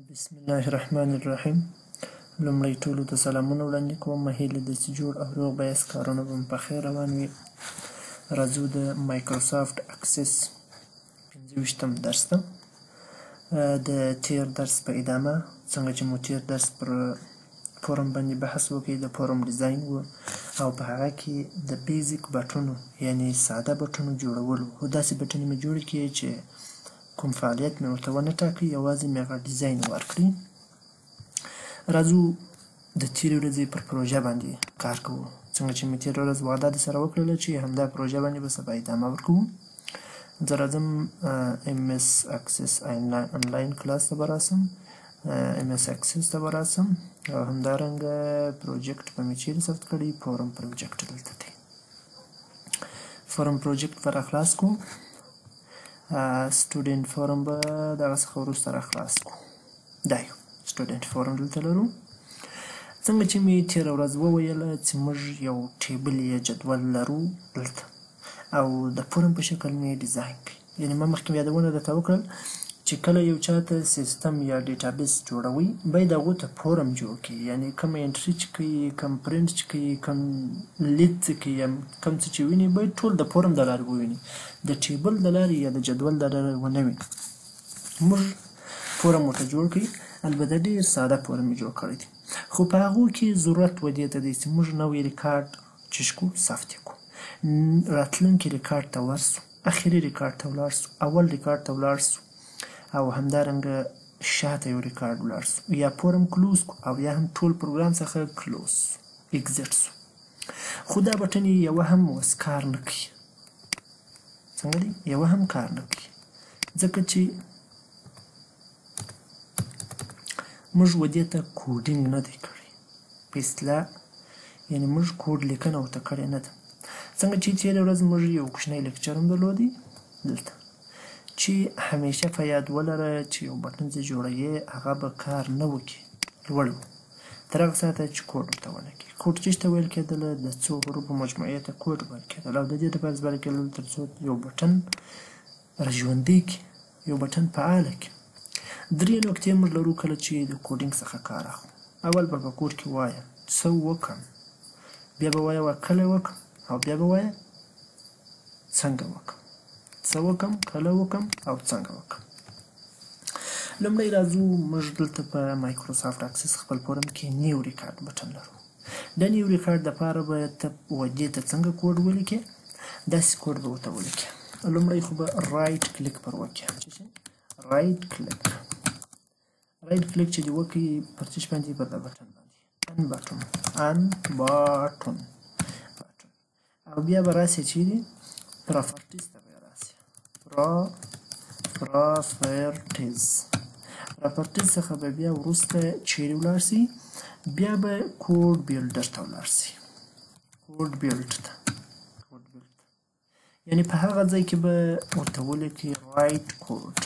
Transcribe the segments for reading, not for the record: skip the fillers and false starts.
بسم الله الرحمن الرحیم. لومړی ټولو ته سلامونه وړاندې کوم. هیله ده چې جوړ او روغ به یاست، کارونه به مو په خیر روان وي. راځو د مایکروسافټ اکسس 25م درس ته. د تیر درس په ادامه څنګه چې مو تیر درس پر فورم باندې بحث وکړي، د فورم ډیزاین و او په هغه کې د بیزیک بټنو یعنی ساده بټنو جوړول و. داسې بټنې مې جوړې کړي چې کوم فعالیت مې ورته ونه ټاکي، یوازې مې هغه ډیزاین ورکړي. راځو د تېرې ورځې پر پروژه باندې کار کوو. څنګه چې مې تېره ورځ وعده درسره وکړله چې همدا پروژه باندې به سبا ادامه ورکوو. زه راځم MS اکسس آنلاین کلاس ته به راسم، MS اکسس ته به راسم او همدارنګه پروجیکټ به مې چیرې ثبت کړی، فورم پروجیکټ دلته دی. فورم پروجیکټ به راخلاص کړو. سټوډنټ فورم به دغه څخه وروسته راخلاص کړو. دا یو سټوډنټ فورم دلته لرو. څنګه چې مې تېره ورځ وویله چې موږ یو ټیبل یا جدول لرو دلته او د فورم په شکل مې ډیزاین کړي. یعنې ما مخکې یادونه درته وکړل چې کله یو چاته سیستم یا ډیټابیس جوړوي باید هغو ته فورم جوړ کړي، یعنې کوم انټري چې کوي، کوم پرنټ چې کوي، کوم لید چې کوي، کوم څه چې ویني باید ټول د فورم د لارې وویني، د ټیبل د لارې یا د جدول د لارې ونه وي. موږ فورم ورته جوړ کړي، البته ډېر ساده فورم یې جوړ کړی دی، خو په هغو کې ضرورت و دې ته دی چې موږ نوی ریکارډ چیش کړو، ثبت یې کړو، راتلونکي ریکارډ ته ورسو، اخري ریکارډ ته ولاړ سو، اول ریکارډ ته ولاړ سو او همدارنګه شاته یو ریکارډ ولاړ سو، یا فورم کلوز کړو او یا هم ټول پروګرام څخه کلوز اگزیټ سو. خو دا بټنې یوه هم اوس کار نه کوي. څنګه دی؟ یوه هم کار نه کوي، ځکه چې موږ ودې ته کوډینګ نه دی کړی په اصطلاح، یعنې موږ کوډ لیکنه ورته کړې نه ده. څنګه چې تېره ورځ موږ یو کوچنی لیکچر هم درلودی دلته، چې همیشه په یاد ولره چې یو بټن چې جوړوې هغه به کار نه وکړي، لوړ و تر هغه ساعته چې کوډ ورته ونه کړي. کوډ چېش ته ویل کېدله؟ د څو حروفو مجموعې ته کوډ ویل کېدل او د دې دپاره ژباړل کېدل تر څو یو بټن راژوندی کړي، یو بټن فعاله کړي. درې نکتې موږ لرو کله چې د کوډینګ څخه کار اخلو. اول به په کوډ کې ووایه څه وکړم، بیا به وایه کله وکړم او بیا به وایه څنګه وکړم، څه وکړم، کله وکړم او څنګه وکړم. لومړی راځو موږ دلته په مایکروسافټ اکسس خپل فورم کې نیو ریکارډ بټن لرو. د نیو ریکارډ دپاره به ته ودې ته څنګه کوډ ولیکې، داسې کوډ به ورته ولیکې. لومړی خو به رایټ کلیک پر وکړې، رایټ کلیک چې دې وکړي پر څه باندې؟ پر دا بټن باندې، ان بټن او بیا به راسې چیرې؟ پراپرټیز ته به راسې، پراپرټیز څخه به بیا وروسته چیرې ولاړ سي؟ بیا به کوډ بیلډر ته ولاړ سي، کوډ بیلډ ته، یعنې په هغه ځای کې به ورته ولیکي رایټ کوډ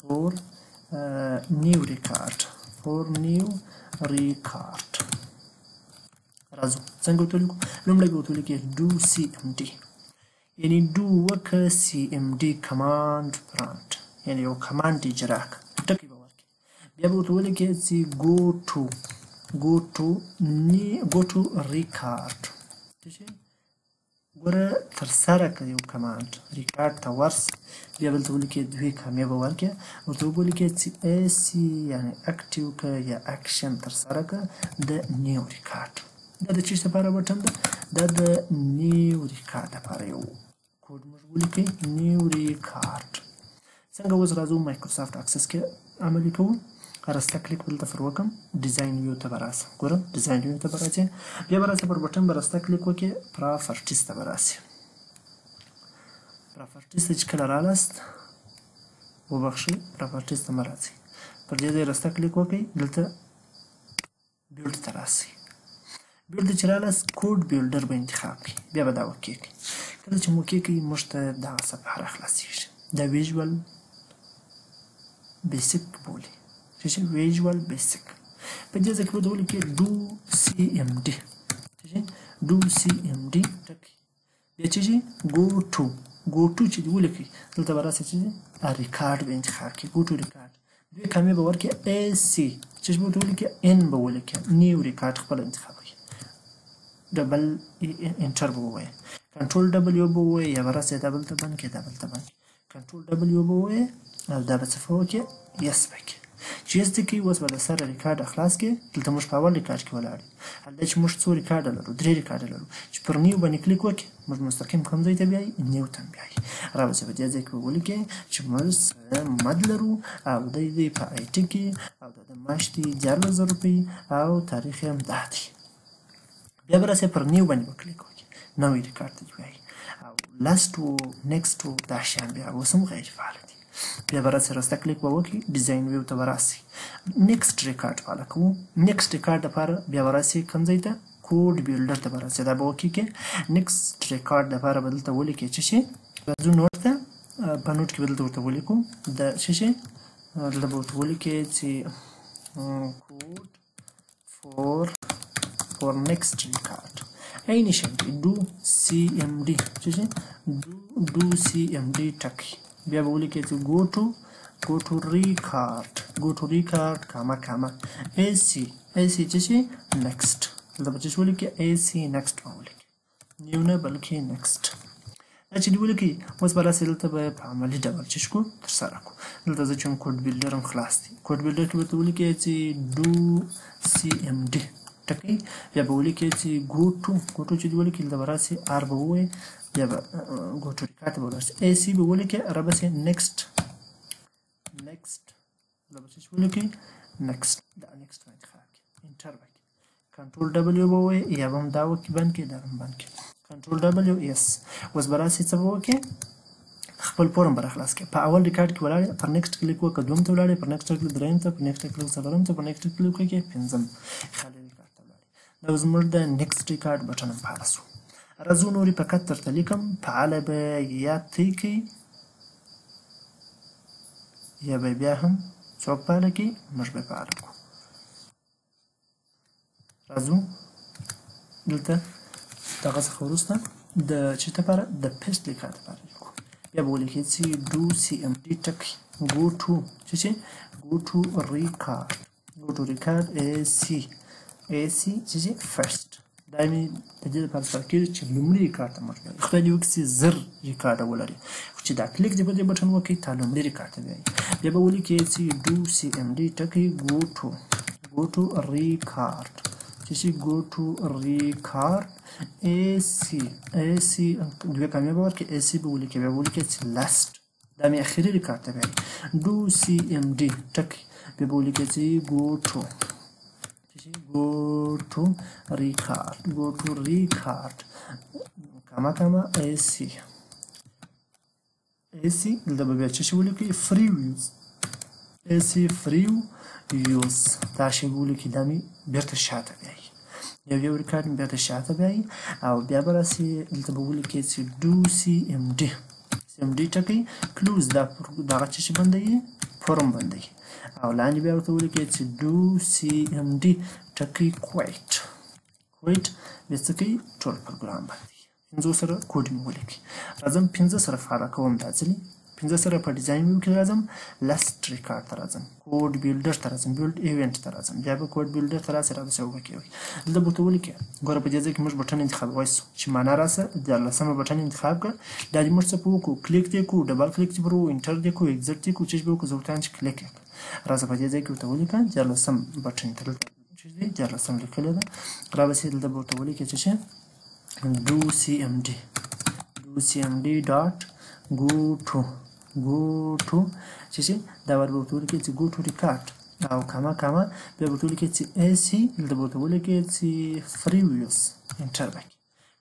فور نیو ریکارډ، راځو څنګه ورته ولیکو؟ لومړی به ورته ولیکي ډو CMD، یعنې ډو وکړه، CMD کمانډ پرانټ، یعنې یو کمانډ اجرا کړه، ټکي به ورکړي. بیا به ورته ولیکي چې go to record، ګوره ترسره کړه یو کمانډ، ریکارډ ته ورسه. بیا به دلته ولیکې دوې کامې به ورکړې، ورته ولیکې چې AC یعنې اکټیو کړه یا اکشن ترسره کړه د نیو ریکارډ. دا د چیش دپاره بټن ده؟ دا د نیو ریکارډ دپاره یو کوډ موږ ولیکئ، نیو ریکارډ. څنګه اوس راځو مایکروسافټ اکسس کې عملي کوو. راسته کلیک دلته پر وکړم، ډیزاین ویو ته به راسم، ګوره ډیزاین ویو ته به راسې، بیا به راسې پر بټن به راسته کلیک وکړې، پراپرټیز ته به راسې. پراپرټیز ته چې کله رالاست، وبخښئ پراپرټیز ته مه راځئ، پر دې ځای راسته کلیک وکړئ، دلته بیلډ ته راسئ. بیلډ ته چې رالاست کوډ بیلډر به انتخاب کړئ، بیا به دا اوکې کړئ. کله چې مو اوکې کړئ موږ ته دغه صفحه راخلاصېږي، دا ویژوال بیسیک بولي، ویژوال بیسیک. په دې ځای کې به ورته ولیکئ ډو CMD ټکي، بیا چې go to ګوټو چې دی ولیکئ دلته به راسئ چې ریکارډ به انتخاب کړئ ګوټو ریکارډ دوی کامې به ورکړئ ای سی چې به ورته ولیکئ ان به ولیکئ نیو ریکارډ خپله انتخاب کړئ ډبل انټر به ووایئ کنټرول ډبلیو به ووایئ یا به راسئ دا بلته بند کړئ دا بلته بند کړئ کنټرول ډبلیو به ووایئ او دا به صفه وکړئ یس به کړئ چې یس دې کوي اوس به له سره ریکارډ خلاص کړئ دلته موږ په اول ریکارډ کې ولاړ یو هلته چې موږ څو ریکارډه لرو 3 ریکارډه لرو چې پر نیو باندې کلیک وکړئ موږ مستقیم کوم ځای ته بیایي نیو ته بیایي راوځئ په دې ځای کې به ولیکئ چې موږ مد لرو او دی په آی ټي کې او د معاش دی 14,000 روپۍ او تاریخ یې هم دا دی بیا به راسئ پر نیو باندې به کلیک وکړئ نوی ریکارډ ته بیایي او لاست و نیکسټ و دا شیان بیا اوس هم غیر فعاله دي بیا به راسئ راسته کلیک به وکړئ ډیزاین ویو ته به راسئ نیکسټ ریکارډ فعاله کوو نیکسټ ریکارډ لپاره بیا به راسئ کوم ځای ته کوډ بیلډر ته به راسئ دا به وکړئ نیکسټ ریکارډ لپاره به دلته ولیکئ چې شي راځو نوټ ته په نوټ کې به دلته ورته ولیکو د څه شي دلته به ورته ولیکئ چې کوډ for next record عین شی do cmd چې do cmd ټکی بیا به ولیکئ چې go to record کاما ac چې شي next دلته به چې ولیکئ ac next به ولیکئ نیو نه بلکې next دا چې دی ولیکئ اوس به راسئ دلته به په عملي ډول چې کو ترسره کړو دلته زه چې کوډ بیلډر هم خلاص دی کوډ بیلډر کې به ورته ولیکئ چې do cmd ټکی بیا به ولیکئ چې ګوټو چې دی ولیکئ دلته به راسئ آر به ووایئ بیا به ګوټو ریکارډ ته به ورسئ ای سی به ولیکئ رابسئ نیکسټ دلته به چې ولیکئ نیکسټ دا نیکسټ به انتخاب کړئ انټر به کړئ کنټرول ډبلیو به ووایئ یا به هم دا وکړئ بند کړئ دا هم بند کړئ کنټرول ډبلیو یس اوس به راسئ څه به وکړئ خپل فورم به راخلاص کړئ په اول ریکارډ کې ولاړې پر نیکسټ کلیک وکړه دوم ته ولاړې پر نیکسټ کلیک دریم ته پر نیکسټ کلیک څلورم ته پر نیکسټ کلیک وکړئ پنځم خالي ریکارډ ته ولاړې دا زموږ د نیکسټ ریکارډ بټن هم فعاله شو راځو نورې فقط درته لیکم فعاله به یا تی کوي یا به بیا هم څوک فعاله کوي موږ به فعاله کړو راځو دلته دغه څخه وروسته د چې لپاره د پیسټ ریکارډ لپاره لیکو بیا به ولیکئ چې do cmd ټکی go to record ac چې first دا مې د دې لپاره سره کېږي چې لومړي ریکارډ ته موږ بیایي خدای دې وکړي چې زر ریکارډه ولري خو چې دا کلیک دې په دې بټن وکړئ تا لومړي ریکارډ ته بیایي بیا به ولیکئ چې do cmd ټکی go to record چې go to record ac دوه کامیه به ورکړي ac به ولیکئ بیا به ولیکئ چې last دا مې اخري ریکارډ ته بیایي do cmd ټکی بیا به ولیکئ چې go to record کاما ac دلته به بیا چې ولیکئ free use دا شی به ولیکئ دا مې بیرته شاته بیایي یو ریکارډ مې بیرته شاته بیایي او بیا به راسئ دلته به ولیکئ چې do cmd ټکی کلوز دغه چې بندوي فورم بندوي او لاندې بیا ورته ولیکئ چې do cmd ټکی quit بیا څه کوي ټول پروګرام بندوي 5 سره کوډ مې ولیکئ راځم 5 سره فعاله کوم دا ځلې 5 سره په ډیزاین ویو کې راځم لاست ریکارډ ته راځم کوډ بیلډر ته راځم بیلډ ایونت ته راځم بیا به کوډ بیلډر ته راسئ راځه وکړئ دلته به ورته ولیکئ ګوره په دې ځای کې موږ بټن انتخابولی شو چې معنا راسه 14مه بټن انتخاب کړه دا دې موږ څه په وکړو کلیک دې کړو ډبل کلیک دې پرو انټر دې کړو اگزیټ دې کړو چې به وکړو زه ورته چې کلیک یې راځه په دې ځای کې ورته ولیکه 14م بټن ته چې دی 14م لیکلی ده رابسئ دلته به ورته ولیکئ چې do cmd dot go to چې دا ور به ورته ولیکئ چې go to record او کاما بیا به ورته ولیکئ چې ac دلته به ورته ولیکئ چې free use انټر به کړئ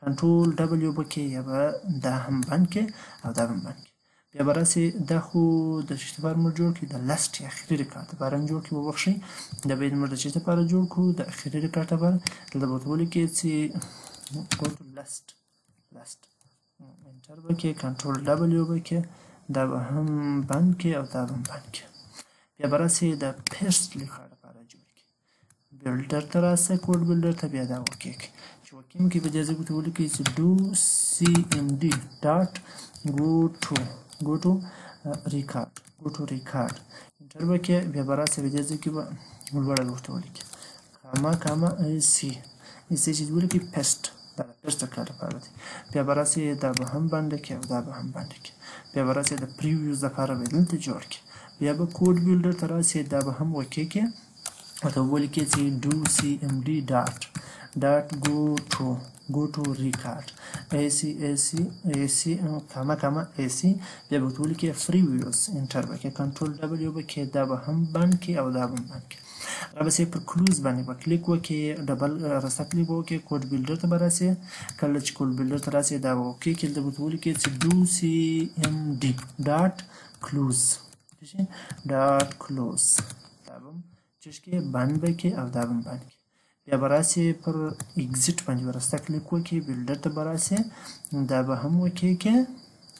کنټرول ډبلیو به کړئ یا به دا هم بند کړئ او دا هم بند کړئ بیا به راسئ دا خو د څه لپاره موږ جوړ کړي د لاست اخري ریکارډ لپاره هم جوړ کړي وبخښئ دا به موږ د څه لپاره جوړ کړو د اخري ریکارډ لپاره دلته به ورته ولیکئ چې go to last انټر به کړئ کنټرول ډبلیو به کړئ دا به هم بند کړئ او دا به هم بند کړئ بیا به راسئ د پیسټ ریکارډ لپاره جوړ کړئ بیلډر ته راسئ کوډ بیلډر ته بیا دا وکړئ چې وکیم کې په دې ځای کې ولیکئ چې do cmd dot go to record انټر وکړئ بیا به راسئ په دې ځای کې به لوړه ورته ولیکئ کاما سی چې ولیکئ پیسټ دا د پیسټ کار لپاره دی بیا به راسئ دا به هم بنده کړئ او دا به هم بنده کړئ بیا به راسئ د پریویوز لپاره به دلته جوړ کړئ بیا به کوډ بیلډر ته راسئ دا به هم اوکې کړئ ورته ولیکئ چې do cmd dot go to record ac AC بیا به ورته ولیکئ previews انټر به کړئ کنټرول W به کړئ دا به هم بند کړئ او دا به هم بند کړئ را به پر کلوز باندې به کلیک وکړئ ډبل راسته کلیک به وکړئ کوډ بیلډر ته به راسئ کله چې کوډ بیلډر ته راسئ دا به اوکې کړئ دلته به ورته ولیکئ چې do cmd dot close دا به چش کې بند به کړئ او دا به هم بند کړئ بیا به راسئ پر اگزیټ باندې به راسته کلیک وکړئ بیلډر ته به راسئ دا به هم اوکې کړئ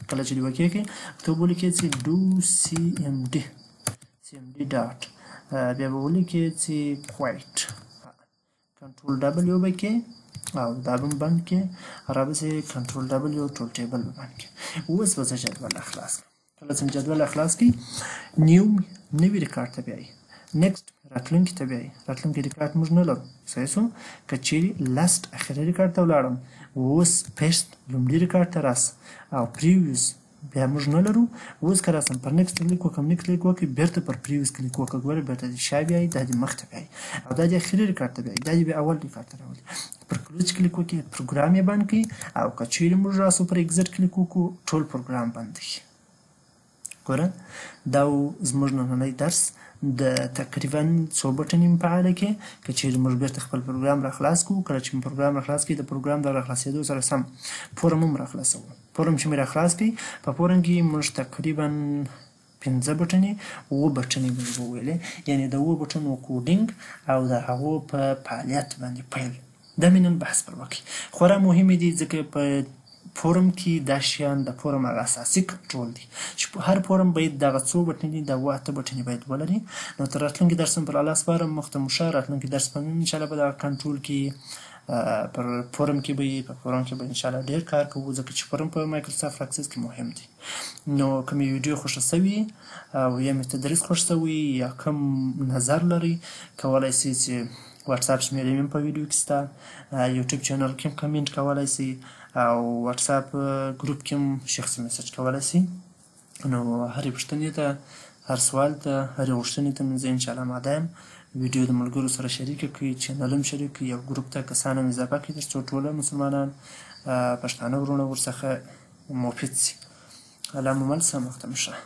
کله چې اوکې کړئ ته به ولیکئ چې do cmd dot بیا به ولیکئ چې کوایټ کنټرول W به کړئ او دا به بند کړئ را به کنټرول W ټول ټیبل به بند کړئ اوس به زه جدول خلاص کړم کله چې جدول خلاص کړئ نوي ریکارډ ته بیایي نیکسټ راتلونکي ته بیایي راتلونکي ریکارډ موږ نه لرو صحیح شو که چیرې لاست اخري ریکارډ ته ولاړم اوس پیسټ لومړي ریکارډ ته راسه او پریویوز بیا موږ نه لرو اوس که راسم پر نیکسټ کلیک وکړم نیکسټ کلیک وکړئ بیرته پر پریویوز کلیک وکړه ګوره بیرته دې شا بیایي دا دې مخ ته بیایي او دا دې اخري ریکارډ ته بیایي دا دې بیا اول ریکارډ ته راولي پر کلوز کلیک وکړئ پروګرام یې بند کړئ او که چیرې موږ راسو پر اگزیټ کلیک وکړو ټول پروګرام بند شي ګوره دا زموږ نننی درس د تقریبا څو بټنې مې فعاله کړې که چیرې موږ بیرته خپل پروګرام راخلاص کړو کله چې مې پروګرام راخلاص کړي د پروګرام د راخلاصېدو سره سم فورم هم راخلاصوو فورم چې مې راخلاص کړي په فورم کې موږ تقریبا 5 بټنې 7 بټنې موږ وویلې یعنې د 7 بټنو کوډینګ او د هغو په فعالیت باندې پیل دا مې نن بحث پر وکړي خورا مهمې دي ځکه په فورم کې دا شیان د فورم هغه اساسي کنټرول دي چې هر فورم باید دغه څو بټنې دي دغه 8 بټنې باید ولري نو تر راتلونکي درس پر الله سپارم مخ ته مو ښه راتلونکي درس به انشاءالله به دغه کنټرول کې پر فورم کې به انشاءالله ډېر کار کوو ځکه چې فورم په مایکروسافټ اکسس کې مهم دی نو کوم ویډیو خوښه شوي او یا مې تدریس خوښ شوی یا کوم نظر لري کولی شئ چې واتساپ شمیرې مې په ویډیو کې شته یوټیوب چینل کې هم کمنټ کولی شئ او واتساپ ګروپ کې هم شخصي میسج کولی شئ نو هرې پوښتنې ته هر سوال ته هرې غوښتنې ته زه انشاءالله آماده یم ویډیو د ملګرو سره شریکه کړئ چینل هم شریک کړئ یو ګروپ ته کسان هم اضافه کړئ تر څو ټوله مسلمانان پښتانه وروڼه ورڅخه مفید شي الله مو مل شه مخ ته مو ښه